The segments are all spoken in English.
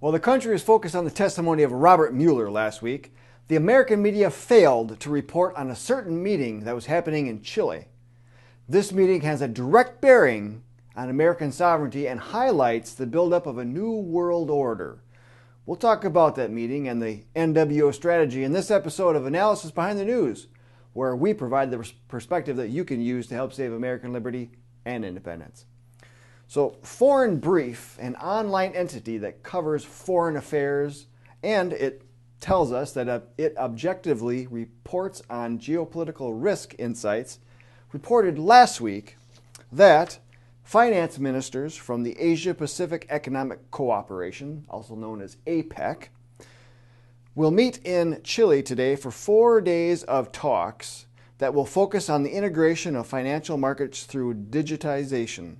While the country was focused on the testimony of Robert Mueller last week, the American media failed to report on a certain meeting that was happening in Chile. This meeting has a direct bearing on American sovereignty and highlights the buildup of a new world order. We'll talk about that meeting and the NWO strategy in this episode of Analysis Behind the News, where we provide the perspective that you can use to help save American liberty and independence. So, Foreign Brief, an online entity that covers foreign affairs, and it tells us that it objectively reports on geopolitical risk insights, reported last week that finance ministers from the Asia-Pacific Economic Cooperation, also known as APEC, will meet in Chile today for 4 days of talks that will focus on the integration of financial markets through digitization.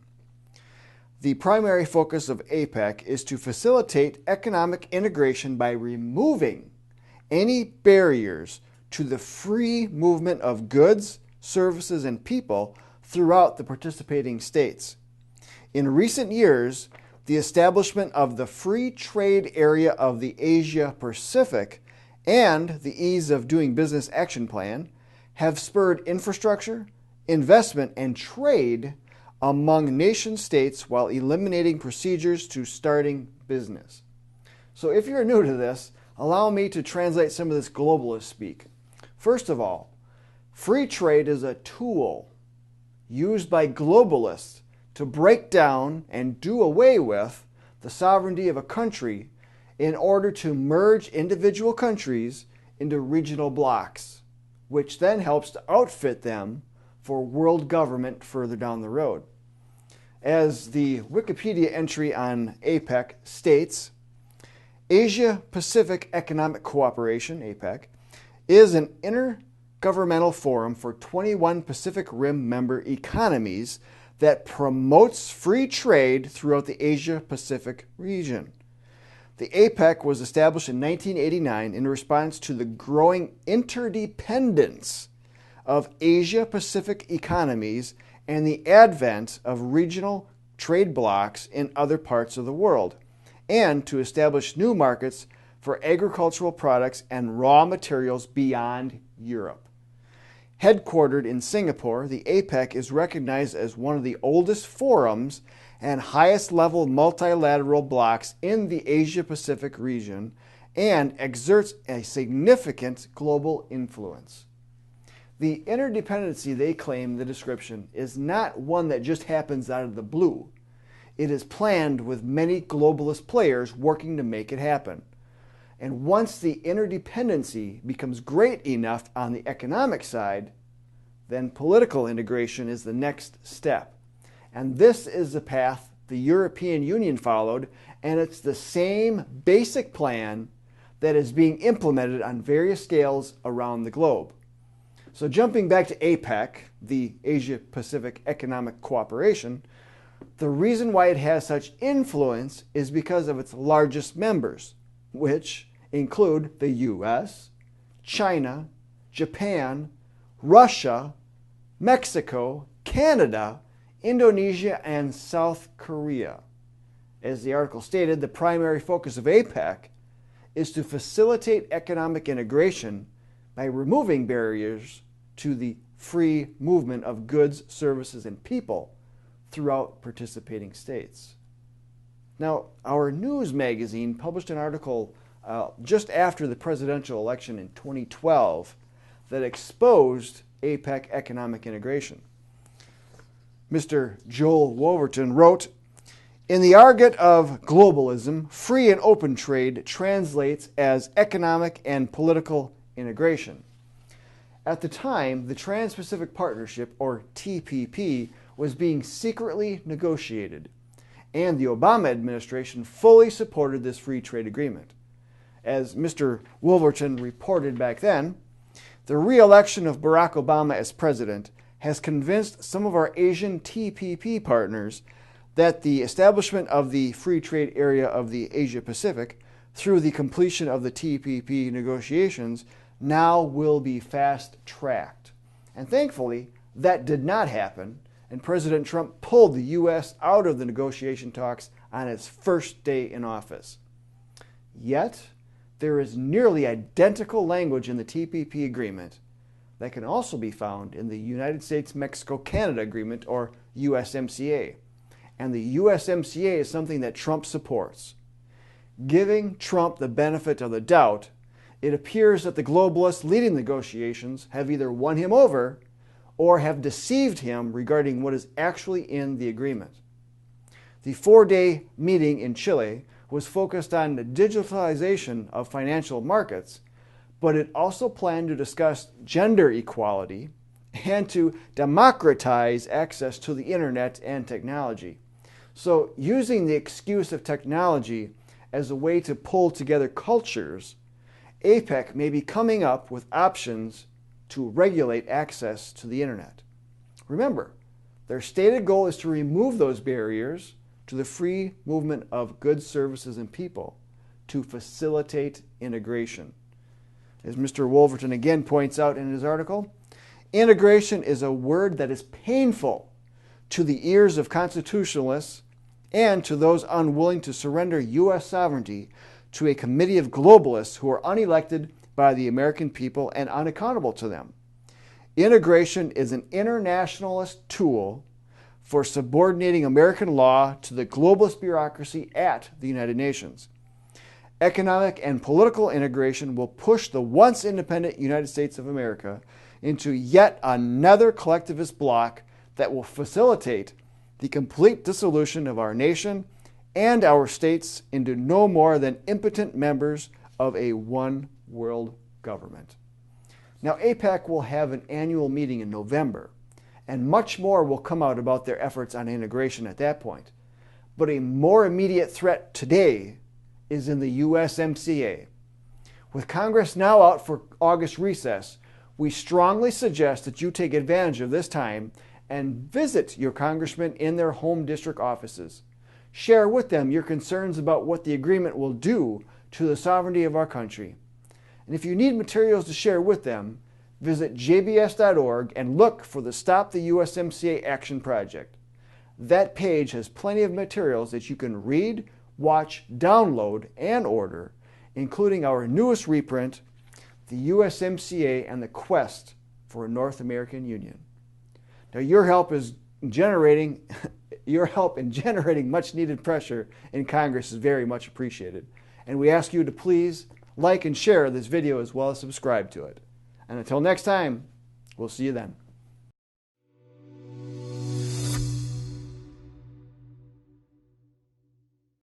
The primary focus of APEC is to facilitate economic integration by removing any barriers to the free movement of goods, services, and people throughout the participating states. In recent years, the establishment of the Free Trade Area of the Asia-Pacific and the Ease of Doing Business Action Plan have spurred infrastructure, investment, and trade among nation states while eliminating procedures to starting business. So if you're new to this, allow me to translate some of this globalist speak. First of all, free trade is a tool used by globalists to break down and do away with the sovereignty of a country in order to merge individual countries into regional blocs, which then helps to outfit them for world government further down the road. As the Wikipedia entry on APEC states, Asia-Pacific Economic Cooperation, APEC, is an intergovernmental forum for 21 Pacific Rim member economies that promotes free trade throughout the Asia-Pacific region. The APEC was established in 1989 in response to the growing interdependence of Asia-Pacific economies and the advent of regional trade blocs in other parts of the world, and to establish new markets for agricultural products and raw materials beyond Europe. Headquartered in Singapore, the APEC is recognized as one of the oldest forums and highest level multilateral blocs in the Asia-Pacific region and exerts a significant global influence. The interdependency they claim in the description is not one that just happens out of the blue. It is planned with many globalist players working to make it happen. And once the interdependency becomes great enough on the economic side, then political integration is the next step. And this is the path the European Union followed, and it's the same basic plan that is being implemented on various scales around the globe. So jumping back to APEC, the Asia-Pacific Economic Cooperation, the reason why it has such influence is because of its largest members, which include the US, China, Japan, Russia, Mexico, Canada, Indonesia, and South Korea. As the article stated, the primary focus of APEC is to facilitate economic integration by removing barriers to the free movement of goods, services, and people throughout participating states. Now, our news magazine published an article just after the presidential election in 2012 that exposed APEC economic integration. Mr. Joel Wolverton wrote, "In the argot of globalism, free and open trade translates as economic and political integration." At the time, the Trans-Pacific Partnership, or TPP, was being secretly negotiated, and the Obama administration fully supported this free trade agreement. As Mr. Wolverton reported back then, the re-election of Barack Obama as president has convinced some of our Asian TPP partners that the establishment of the free trade area of the Asia-Pacific through the completion of the TPP negotiations now will be fast-tracked. And thankfully, that did not happen, and President Trump pulled the U.S. out of the negotiation talks on its first day in office. Yet, there is nearly identical language in the TPP agreement that can also be found in the United States-Mexico-Canada Agreement, or USMCA. And the USMCA is something that Trump supports. Giving Trump the benefit of the doubt, it appears that the globalists leading negotiations have either won him over or have deceived him regarding what is actually in the agreement. The 4-day meeting in Chile was focused on the digitalization of financial markets, but it also planned to discuss gender equality and to democratize access to the internet and technology. So, using the excuse of technology as a way to pull together cultures, APEC may be coming up with options to regulate access to the internet. Remember, their stated goal is to remove those barriers to the free movement of goods, services, and people to facilitate integration. As Mr. Wolverton again points out in his article, integration is a word that is painful to the ears of constitutionalists and to those unwilling to surrender U.S. sovereignty to a committee of globalists who are unelected by the American people and unaccountable to them. Integration is an internationalist tool for subordinating American law to the globalist bureaucracy at the United Nations. Economic and political integration will push the once independent United States of America into yet another collectivist bloc that will facilitate the complete dissolution of our nation and our states into no more than impotent members of a one-world government. Now, APEC will have an annual meeting in November, and much more will come out about their efforts on integration at that point. But a more immediate threat today is in the USMCA. With Congress now out for August recess, we strongly suggest that you take advantage of this time and visit your congressman in their home district offices. Share with them your concerns about what the agreement will do to the sovereignty of our country. And if you need materials to share with them, visit jbs.org and look for the Stop the USMCA Action Project. That page has plenty of materials that you can read, watch, download, and order, including our newest reprint, The USMCA and the Quest for a North American Union. Now, your help in generating much needed pressure in Congress is very much appreciated. And we ask you to please like and share this video as well as subscribe to it. And until next time, we'll see you then.